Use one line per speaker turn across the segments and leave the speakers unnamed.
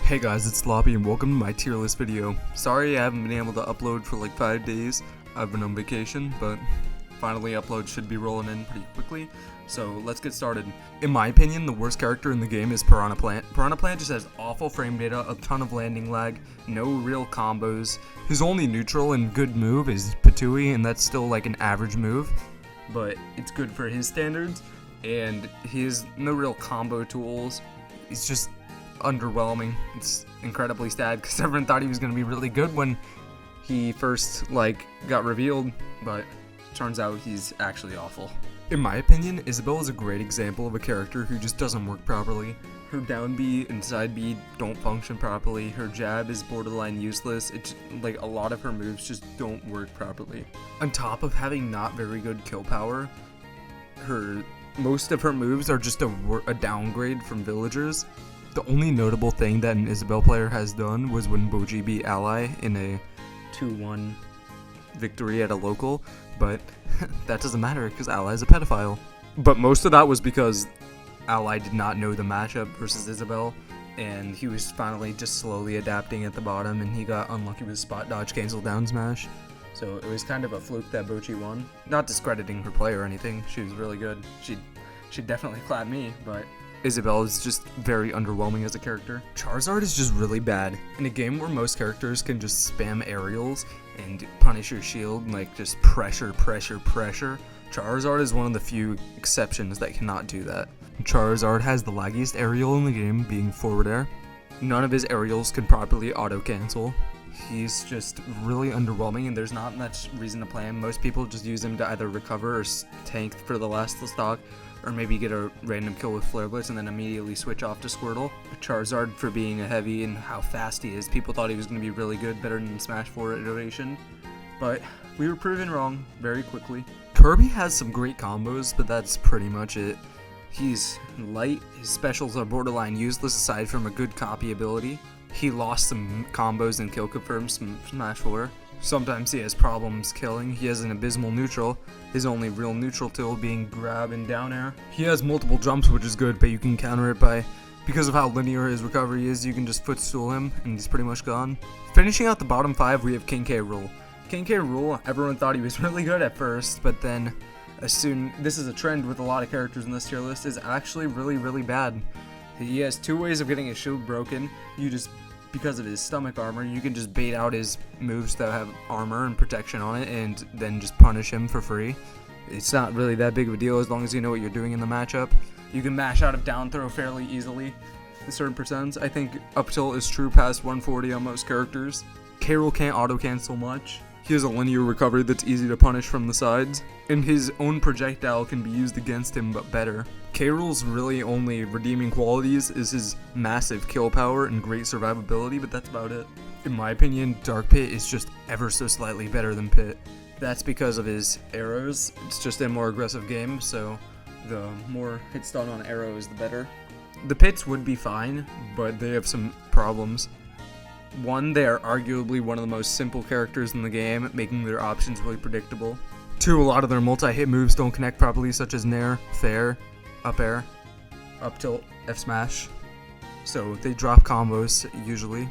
Hey guys, it's Sloppy and welcome to my tier list video. Sorry I haven't been able to upload for like 5 days. I've been on vacation, but finally uploads should be rolling in pretty quickly. So let's get started. In my opinion, the worst character in the game is Piranha Plant. Piranha Plant just has awful frame data, a ton of landing lag, no real combos. His only neutral and good move is Patui, and that's still like an average move, but it's good for his standards, and he has no real combo tools. He's just underwhelming. It's incredibly sad because everyone thought he was going to be really good when he first got revealed, but turns out he's actually awful. In my opinion, Isabelle is a great example of a character who just doesn't work properly. Her down B and side B don't function properly. Her jab is borderline useless. It's like a lot of her moves just don't work properly. On top of having not very good kill power, most of her moves are just a downgrade from villagers. The only notable thing that an Isabelle player has done was when Boji beat Ally in a 2-1 victory at a local, but that doesn't matter because Ally is a pedophile. But most of that was because Ally did not know the matchup versus Isabelle, and he was finally just slowly adapting at the bottom, and he got unlucky with spot dodge cancel down smash. So it was kind of a fluke that Bochi won. Not discrediting her play or anything, she was really good. She definitely clapped me, but Isabelle is just very underwhelming as a character. Charizard is just really bad. In a game where most characters can just spam aerials and punish your shield, like just pressure, Charizard is one of the few exceptions that cannot do that. Charizard has the laggiest aerial in the game, being forward air. None of his aerials can properly auto-cancel. He's just really underwhelming, and there's not much reason to play him. Most people just use him to either recover or tank for the last stock, or maybe get a random kill with Flare Blitz and then immediately switch off to Squirtle. Charizard, for being a heavy and how fast he is, people thought he was going to be really good, better than Smash 4 iteration, but we were proven wrong very quickly. Kirby has some great combos, but that's pretty much it. He's light, his specials are borderline useless aside from a good copy ability. He lost some combos and kill confirms from Smash 4. Sometimes he has problems killing. He has an abysmal neutral, his only real neutral tool being grab and down air. He has multiple jumps, which is good, but you can counter it because of how linear his recovery is, you can just footstool him and he's pretty much gone. Finishing out the bottom 5, we have King K. Rool. King K. Rool, everyone thought he was really good at first, but then this is a trend with a lot of characters in this tier list, is actually really bad. He has 2 ways of getting his shield broken. Because of his stomach armor, you can just bait out his moves that have armor and protection on it and then just punish him for free. It's not really that big of a deal as long as you know what you're doing in the matchup. You can mash out of down throw fairly easily in certain percents. I think up tilt is true past 140 on most characters. K. Rool can't auto cancel much. He has a linear recovery that's easy to punish from the sides, and his own projectile can be used against him but better. K. Rool's really only redeeming qualities is his massive kill power and great survivability, but that's about it. In my opinion, Dark Pit is just ever so slightly better than Pit. That's because of his arrows. It's just a more aggressive game, so the more hits done on arrows, the better. The Pits would be fine, but they have some problems. One, they are arguably one of the most simple characters in the game, making their options really predictable. 2, a lot of their multi-hit moves don't connect properly, such as Nair, Fair, up air, up tilt, F smash, so they drop combos usually.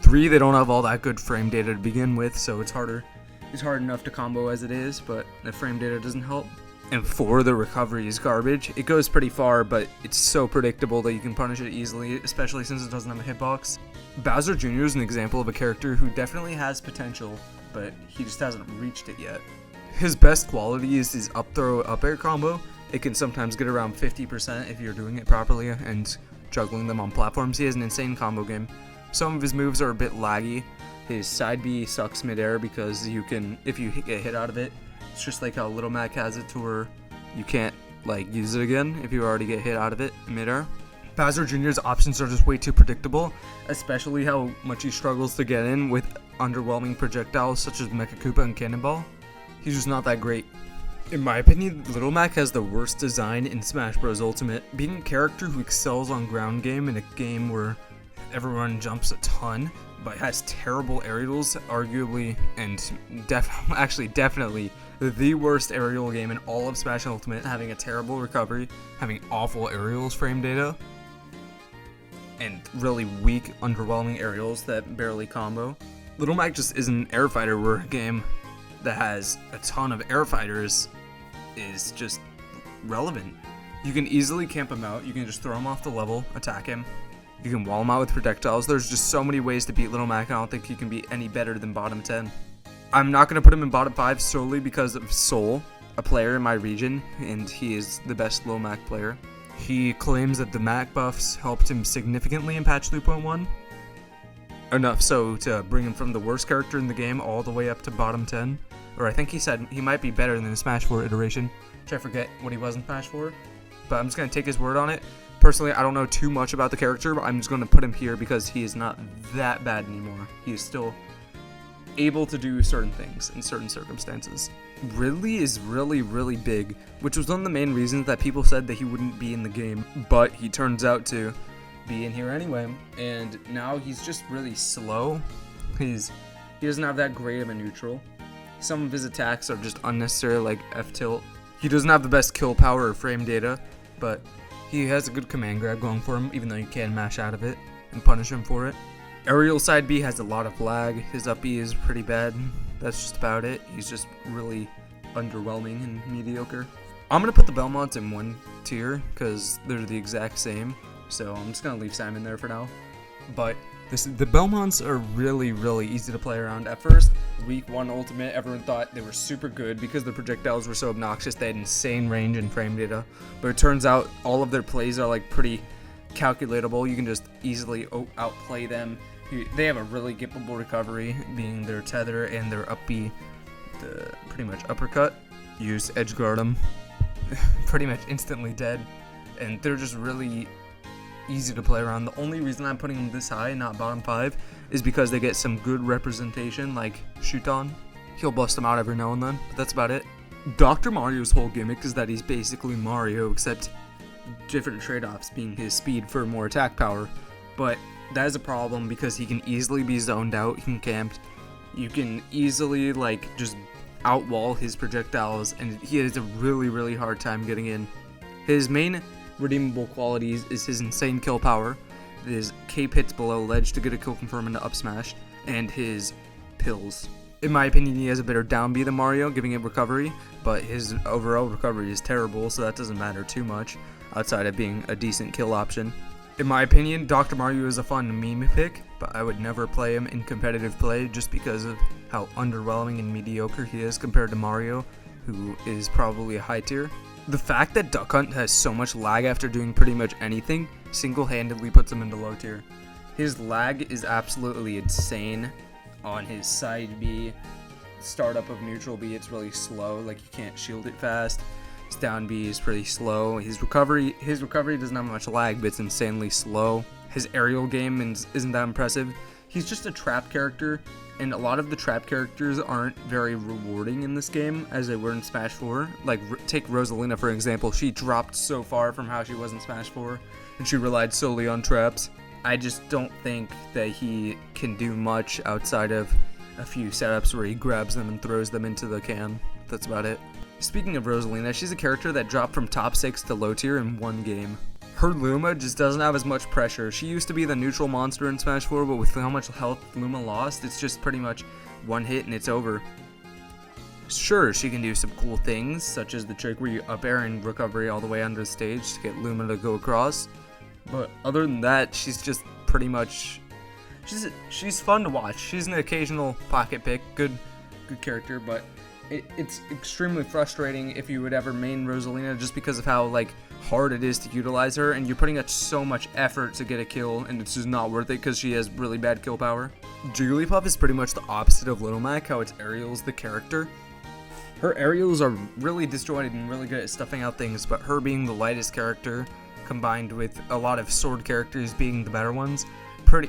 3, they don't have all that good frame data to begin with, so it's hard enough to combo as it is, but the frame data doesn't help. And 4, the recovery is garbage. It goes pretty far, but it's so predictable that you can punish it easily, especially since it doesn't have a hitbox. Bowser Jr. is an example of a character who definitely has potential, but he just hasn't reached it yet. His best quality is his up throw up air combo. It can sometimes get around 50% if you're doing it properly and juggling them on platforms. He has an insane combo game. Some of his moves are a bit laggy. His side B sucks midair because if you get hit out of it, it's just like how Little Mac has it to where you can't use it again if you already get hit out of it midair. Bowser Jr.'s options are just way too predictable, especially how much he struggles to get in with underwhelming projectiles such as Mecha Koopa and Cannonball. He's just not that great. In my opinion, Little Mac has the worst design in Smash Bros. Ultimate. Being a character who excels on ground game in a game where everyone jumps a ton, but has terrible aerials, arguably, and definitely the worst aerial game in all of Smash Ultimate, having a terrible recovery, having awful aerials frame data. and really weak, underwhelming aerials that barely combo. Little Mac just isn't an air fighter, where a game that has a ton of air fighters is just relevant. You can easily camp him out, you can just throw him off the level, attack him. You can wall him out with projectiles. There's just so many ways to beat Little Mac. I don't think he can be any better than bottom 10. I'm not going to put him in bottom 5 solely because of Soul, a player in my region, and he is the best Little Mac player. He claims that the Mac buffs helped him significantly in patch 3.1. Enough so to bring him from the worst character in the game all the way up to bottom 10. Or I think he said he might be better than the Smash 4 iteration, which I forget what he was in Smash 4. But I'm just going to take his word on it. Personally, I don't know too much about the character, but I'm just going to put him here because he is not that bad anymore. He is still able to do certain things in certain circumstances. Ridley is really big, which was one of the main reasons that people said that he wouldn't be in the game, but he turns out to be in here anyway, and now he's just really slow. He doesn't have that great of a neutral. Some of his attacks are just unnecessary, like F-tilt. He doesn't have the best kill power or frame data, but he has a good command grab going for him, even though you can mash out of it and punish him for it. Aerial side B has a lot of lag. His up B is pretty bad. That's just about it. He's just really underwhelming and mediocre. I'm going to put the Belmonts in one tier because they're the exact same. So I'm just going to leave Sam in there for now. But the Belmonts are really easy to play around. At first, week 1 ultimate, everyone thought they were super good because the projectiles were so obnoxious. They had insane range and frame data. But it turns out all of their plays are like pretty calculatable. You can just easily outplay them. They have a really gippable recovery, being their tether and their up B, pretty much uppercut. Use edge guard them, pretty much instantly dead, and they're just really easy to play around. The only reason I'm putting them this high, not bottom 5, is because they get some good representation, like Shuton. He'll bust them out every now and then, but that's about it. Dr. Mario's whole gimmick is that he's basically Mario, except different trade-offs, being his speed for more attack power, but that is a problem because he can easily be zoned out, he can camped, you can easily just outwall his projectiles, and he has a really hard time getting in. His main redeemable qualities is his insane kill power, his cape hits below ledge to get a kill confirm into up smash, and his pills. In my opinion, he has a better down B than Mario, giving it recovery, but his overall recovery is terrible, so that doesn't matter too much outside of being a decent kill option. In my opinion, Dr. Mario is a fun meme pick, but I would never play him in competitive play just because of how underwhelming and mediocre he is compared to Mario, who is probably a high tier. The fact that Duck Hunt has so much lag after doing pretty much anything single-handedly puts him into low tier. His lag is absolutely insane on his side B. Startup of neutral B, it's really slow, like you can't shield it fast. His down B is pretty slow. His recovery doesn't have much lag, but it's insanely slow. His aerial game isn't that impressive. He's just a trap character, and a lot of the trap characters aren't very rewarding in this game as they were in Smash 4. Like, take Rosalina for example. She dropped so far from how she was in Smash 4, and she relied solely on traps. I just don't think that he can do much outside of a few setups where he grabs them and throws them into the can. That's about it. Speaking of Rosalina, she's a character that dropped from top 6 to low tier in one game. Her Luma just doesn't have as much pressure. She used to be the neutral monster in Smash 4, but with how much health Luma lost, it's just pretty much one hit and it's over. Sure, she can do some cool things, such as the trick where you up air and recovery all the way under the stage to get Luma to go across. But other than that, she's just pretty much... She's fun to watch. She's an occasional pocket pick, good character, but it's extremely frustrating if you would ever main Rosalina just because of how hard it is to utilize her, and you're putting out so much effort to get a kill, and it's just not worth it because she has really bad kill power. Jigglypuff is pretty much the opposite of Little Mac, how its aerials the character. Her aerials are really disjointed and really good at stuffing out things, but her being the lightest character, combined with a lot of sword characters being the better ones, her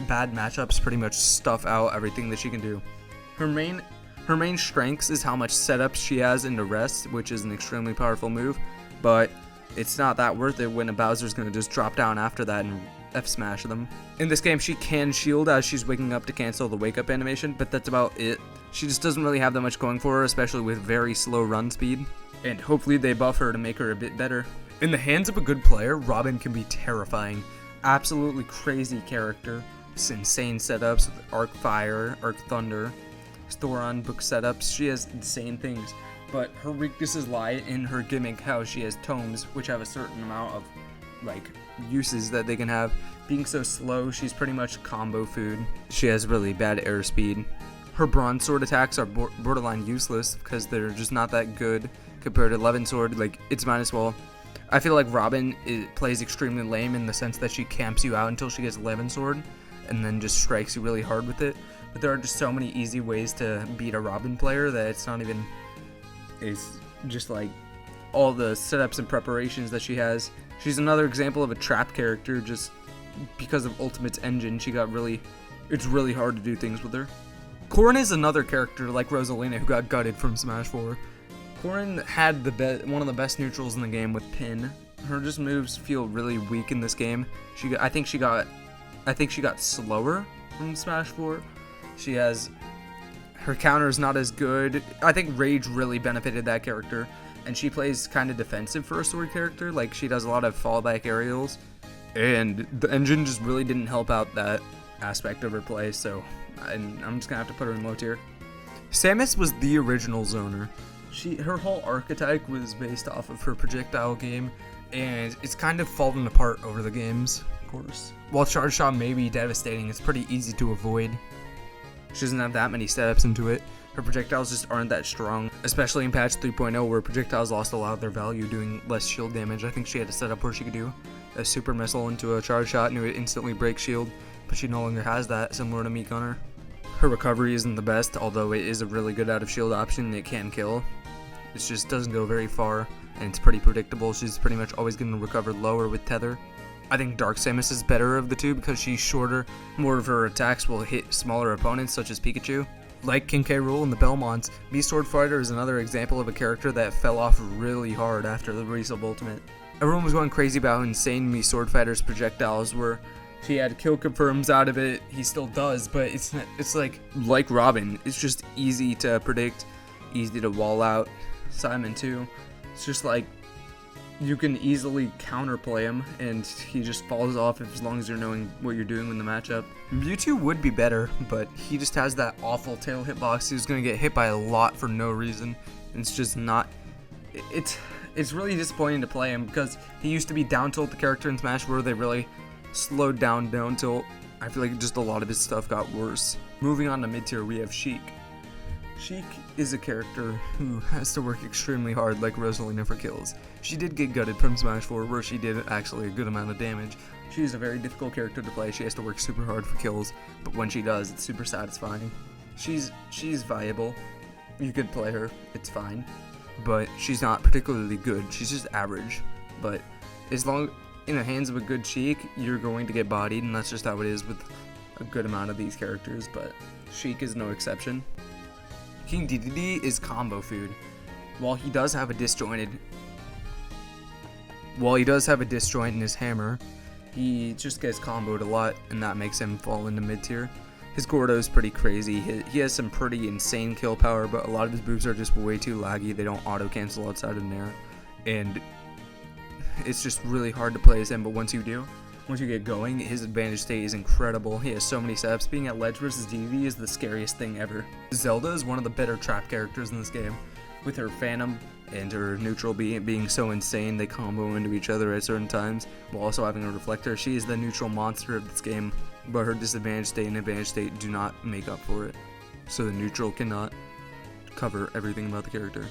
bad matchups pretty much stuff out everything that she can do. Her main strengths is how much setups she has into rest, which is an extremely powerful move, but it's not that worth it when a Bowser's going to just drop down after that and F-smash them. In this game, she can shield as she's waking up to cancel the wake-up animation, but that's about it. She just doesn't really have that much going for her, especially with very slow run speed, and hopefully they buff her to make her a bit better. In the hands of a good player, Robin can be terrifying. absolutely crazy character. It's insane setups with Arc Fire, Arc Thunder, Thoron book setups. She has insane things, but her weaknesses lie in her gimmick, how she has tomes, which have a certain amount of like uses that they can have. Being so slow, she's pretty much combo food. She has really bad airspeed. Her bronze sword attacks are borderline useless because they're just not that good compared to 11 sword. Like, it's minus well. I feel like Robin plays extremely lame in the sense that she camps you out until she gets 11 sword and then just strikes you really hard with it. But there are just so many easy ways to beat a Robin player that it's not even, it's just like all the setups and preparations that she has. She's another example of a trap character. Just because of Ultimate's engine, it's really hard to do things with her. Corrin is another character like Rosalina who got gutted from Smash 4. Corrin had one of the best neutrals in the game with Pin. Her just moves feel really weak in this game. I think she got slower from Smash 4. Her counter is not as good. I think Rage really benefited that character, and she plays kind of defensive for a sword character. Like, she does a lot of fallback aerials, and the engine just really didn't help out that aspect of her play. So I'm just gonna have to put her in low tier. Samus was the original zoner. Her whole archetype was based off of her projectile game, and it's kind of fallen apart over the games, of course. While Charge Shot may be devastating, it's pretty easy to avoid. She doesn't have that many steps into it. Her projectiles just aren't that strong, especially in patch 3.0 where projectiles lost a lot of their value doing less shield damage. I think she had a setup where she could do a super missile into a Charge Shot and it would instantly break shield, but she no longer has that, similar to Mii Gunner. Her recovery isn't the best, although it is a really good out of shield option and it can kill. It just doesn't go very far, and it's pretty predictable. She's pretty much always going to recover lower with Tether. I think Dark Samus is better of the two because she's shorter. More of her attacks will hit smaller opponents, such as Pikachu. Like King K. Rool and the Belmonts, Mii Sword Fighter is another example of a character that fell off really hard after the release of Ultimate. Everyone was going crazy about how insane Mii Sword Fighter's projectiles were. She had kill confirms out of it. He still does, but it's like Robin. It's just easy to predict, easy to wall out. Simon too. It's just like you can easily counterplay him, and he just falls off as long as you're knowing what you're doing in the matchup. Mewtwo would be better, but he just has that awful tail hitbox. He's gonna get hit by a lot for no reason. And it's just not. It's really disappointing to play him because he used to be down tilt the character in Smash where they really slowed down tilt. I feel like just a lot of his stuff got worse. Moving on to mid tier, we have Sheik. Sheik is a character who has to work extremely hard like Rosalina for kills. She did get gutted from Smash 4 where she did actually a good amount of damage. She is a very difficult character to play. She has to work super hard for kills, but when she does, it's super satisfying. She's viable. You could play her, it's fine. But she's not particularly good. She's just average. But as long in the hands of a good Sheik, you're going to get bodied, and that's just how it is with a good amount of these characters, but Sheik is no exception. King Dedede is combo food. While he does have a disjoint in his hammer, he just gets comboed a lot, and that makes him fall into mid tier. His Gordo is pretty crazy. He has some pretty insane kill power, but a lot of his moves are just way too laggy. They don't auto cancel outside of Nair, and it's just really hard to play as him. But once you get going, his advantage state is incredible. He has so many setups. Being at ledge versus Dedede is the scariest thing ever. Zelda is one of the better trap characters in this game. With her Phantom and her neutral being so insane, they combo into each other at certain times, while also having a reflector. She is the neutral monster of this game, but her disadvantage state and advantage state do not make up for it. So the neutral cannot cover everything about the character.